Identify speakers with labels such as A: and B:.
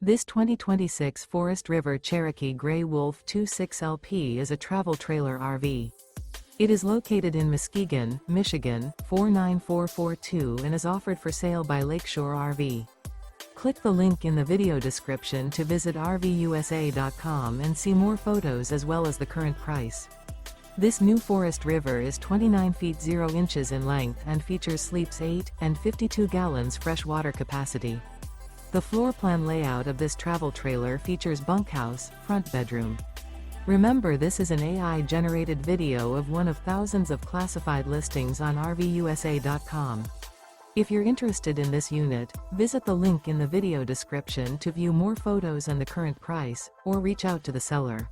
A: This 2026 Forest River Cherokee Grey Wolf 26LP is a travel trailer RV. It is located in Muskegon, Michigan, 49442 and is offered for sale by Lakeshore RV. Click the link in the video description to visit RVUSA.com and see more photos as well as the current price. This new Forest River is 29 feet 0 inches in length and features sleeps 8 and 52 gallons fresh water capacity. The floor plan layout of this travel trailer features bunkhouse, front bedroom. Remember, this is an AI-generated video of one of thousands of classified listings on RVUSA.com. If you're interested in this unit, visit the link in the video description to view more photos and the current price, or reach out to the seller.